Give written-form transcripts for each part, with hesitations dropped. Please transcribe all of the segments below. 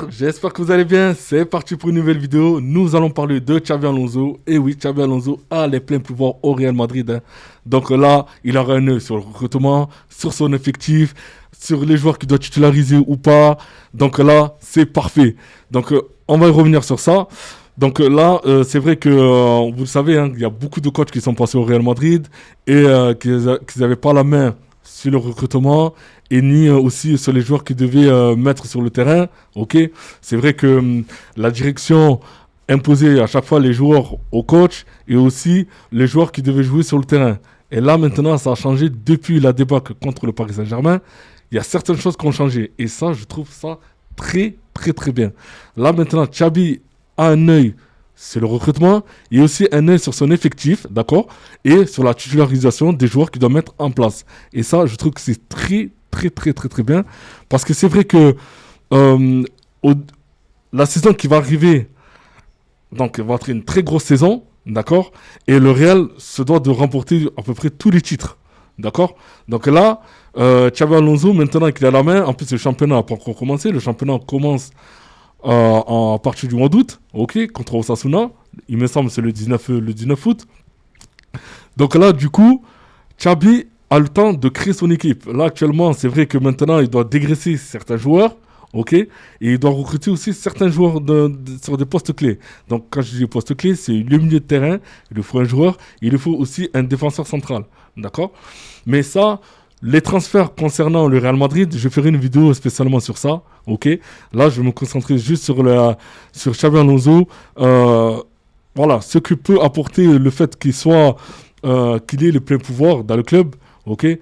J'espère que vous allez bien. C'est parti pour une nouvelle vidéo. Nous allons parler de Xabi Alonso. Et oui, Xabi Alonso a les pleins pouvoirs au Real Madrid, hein. Donc là, il aura un œil sur le recrutement, sur son effectif, sur les joueurs qu'il doit titulariser ou pas. Donc là, c'est parfait. Donc on va y revenir sur ça. Donc là, c'est vrai que vous le savez, hein, il y a beaucoup de coachs qui sont passés au Real Madrid et qu'ils n'avaient pas la main sur le recrutement et ni aussi sur les joueurs qu'ils devaient mettre sur le terrain. Ok, c'est vrai que la direction imposait à chaque fois les joueurs au coach et aussi les joueurs qui devaient jouer sur le terrain. Et là maintenant, ça a changé depuis la débâcle contre le Paris Saint-Germain. Il y a certaines choses qui ont changé et ça, je trouve ça très très très bien. Là maintenant, Xabi a un œil sur le recrutement et aussi un œil sur son effectif, d'accord, et sur la titularisation des joueurs qu'il doit mettre en place. Et ça, je trouve que c'est très, très, très, très, très bien. Parce que c'est vrai que euh, au- la saison qui va arriver, donc, va être une très grosse saison, d'accord, et le Real se doit de remporter à peu près tous les titres, d'accord. Donc là, Xabi Alonso, maintenant qu'il a la main, en plus le championnat n'a pas encore commencé, le championnat commence à partir du mois d'août, ok, contre Osasuna. Il me semble que c'est le 19 août. Donc là, du coup, Xabi a le temps de créer son équipe. Là, actuellement, c'est vrai que maintenant, il doit dégraisser certains joueurs, ok, et il doit recruter aussi certains joueurs sur des postes clés. Donc, quand je dis postes clés, c'est le milieu de terrain, il lui faut un joueur, il lui faut aussi un défenseur central, d'accord. Mais ça, les transferts concernant le Real Madrid, je ferai une vidéo spécialement sur ça, ok. Là, je vais me concentrer juste sur Xabi Alonso. Voilà, ce que peut apporter le fait qu'il ait le plein pouvoir dans le club, ok.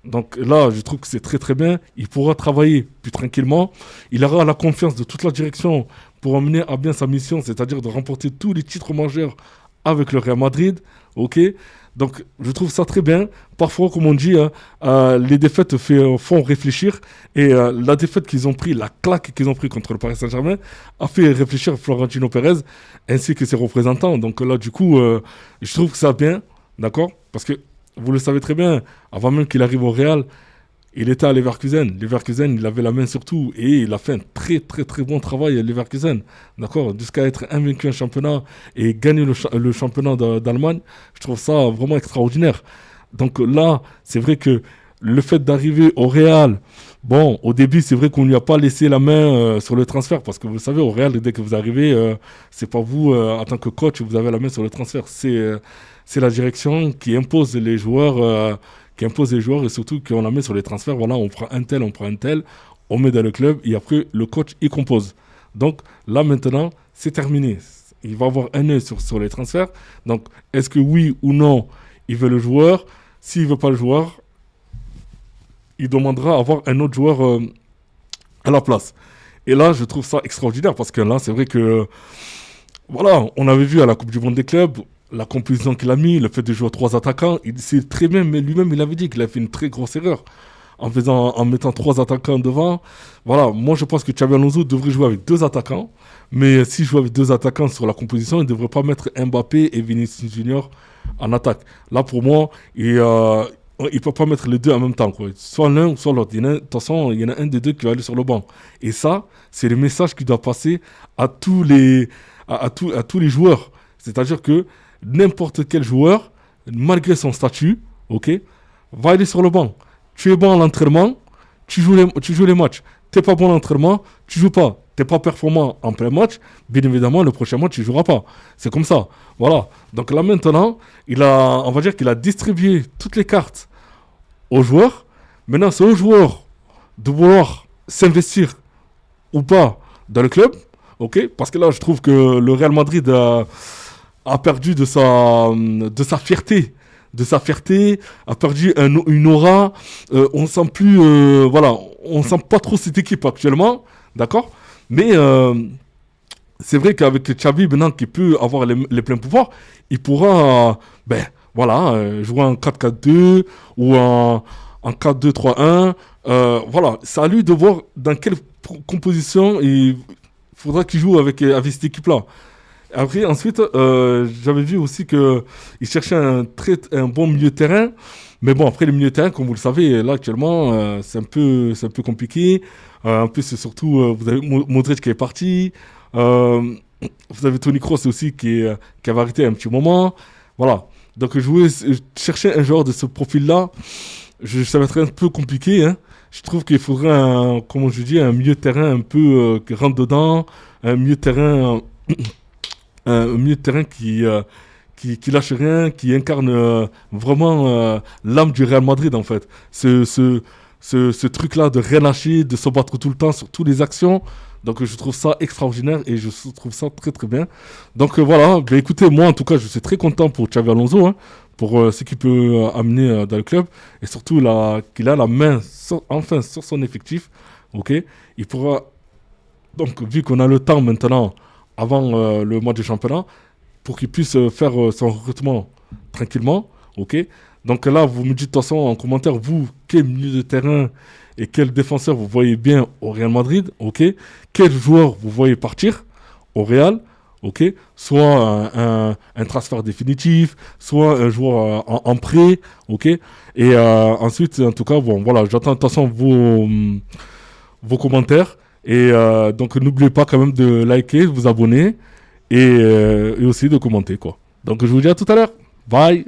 Donc là, je trouve que c'est très très bien. Il pourra travailler plus tranquillement. Il aura la confiance de toute la direction pour amener à bien sa mission, c'est-à-dire de remporter tous les titres majeurs avec le Real Madrid, ok. Donc je trouve ça très bien. Parfois, comme on dit, hein, les défaites font réfléchir. Et la défaite qu'ils ont pris, la claque qu'ils ont pris contre le Paris Saint-Germain, a fait réfléchir Florentino Pérez ainsi que ses représentants. Donc là, du coup, je trouve que ça bien, d'accord? Parce que vous le savez très bien, avant même qu'il arrive au Real, il était à Leverkusen. Leverkusen, il avait la main sur tout et il a fait un très très très bon travail à Leverkusen. D'accord? Jusqu'à être invaincu en championnat et gagner le championnat d'Allemagne, je trouve ça vraiment extraordinaire. Donc là, c'est vrai que le fait d'arriver au Real, bon, au début, c'est vrai qu'on ne lui a pas laissé la main sur le transfert parce que vous savez, au Real, dès que vous arrivez, c'est pas vous, en tant que coach, vous avez la main sur le transfert. C'est la direction qui impose les joueurs. Qui impose les joueurs et surtout qu'on la met sur les transferts. Voilà, on prend un tel, on met dans le club et après le coach il compose. Donc là maintenant, c'est terminé. Il va avoir un œil sur les transferts. Donc est-ce que oui ou non, il veut le joueur? S'il veut pas le joueur, il demandera à avoir un autre joueur à la place. Et là, je trouve ça extraordinaire parce que là, c'est vrai que voilà, on avait vu à la Coupe du Monde des clubs la composition qu'il a mis, le fait de jouer à trois attaquants. Il sait très bien, mais lui-même, il avait dit qu'il a fait une très grosse erreur en mettant trois attaquants devant. Voilà, moi je pense que Xabi Alonso devrait jouer avec deux attaquants, mais s'il joue avec deux attaquants sur la composition, il ne devrait pas mettre Mbappé et Vinicius Junior en attaque. Là, pour moi, il peut pas mettre les deux en même temps, quoi. Soit l'un ou soit l'autre. De toute façon, il y en a un des deux qui va aller sur le banc. Et ça, c'est le message qui doit passer à tous les joueurs. C'est-à-dire que n'importe quel joueur, malgré son statut, ok, va aller sur le banc. Tu es bon à l'entraînement, tu joues les matchs. T'es pas bon à l'entraînement, tu joues pas. T'es pas performant en plein match, bien évidemment, le prochain match, tu joueras pas. C'est comme ça. Voilà. Donc là, maintenant, on va dire qu'il a distribué toutes les cartes aux joueurs. Maintenant, c'est aux joueurs de vouloir s'investir ou pas dans le club. Ok. Parce que là, je trouve que le Real Madrid a perdu de sa fierté. De sa fierté, a perdu une aura. On sent plus, voilà, on sent pas trop cette équipe actuellement, d'accord. Mais c'est vrai qu'avec Xavi maintenant qui peut avoir les pleins pouvoirs, il pourra, ben voilà, jouer en 4-4-2 ou en 4-2-3-1. Voilà, c'est à lui de voir dans quelle composition il faudra qu'il joue avec cette équipe-là. Après, ensuite, j'avais vu aussi que il cherchait un bon milieu de terrain. Mais bon, après, le milieu de terrain, comme vous le savez, là, actuellement, c'est un peu compliqué. En plus, c'est surtout, vous avez Modric qui est parti. Euh, Vous avez Tony Kroos aussi qui avait arrêté un petit moment. Voilà. Donc, je cherchais un joueur de ce profil-là. Ça va être un peu compliqué, hein. Je trouve qu'il faudrait comment je dis, un milieu de terrain un peu qui rentre dedans, un milieu de terrain un milieu de terrain qui lâche rien, qui incarne vraiment l'âme du Real Madrid en fait. Ce truc-là de rien lâcher, de se battre tout le temps sur toutes les actions. Donc je trouve ça extraordinaire et je trouve ça très très bien. Donc voilà, ben, écoutez, moi en tout cas je suis très content pour Xavi Alonso, hein, pour ce qu'il peut amener dans le club et surtout qu'il a la main enfin sur son effectif. Ok, il pourra donc vu qu'on a le temps maintenant avant le mois du championnat, pour qu'il puisse faire son recrutement tranquillement. Ok. Donc là, vous me dites de toute façon en commentaire, vous, quel milieu de terrain et quel défenseur vous voyez bien au Real Madrid. Ok. Quel joueur vous voyez partir au Real. Ok. Soit un transfert définitif, soit un joueur en prêt. Ok. Et ensuite, en tout cas, bon, voilà, j'attends de toute façon vos commentaires. Et donc, n'oubliez pas quand même de liker, de vous abonner et aussi de commenter, quoi. Donc, je vous dis à tout à l'heure. Bye!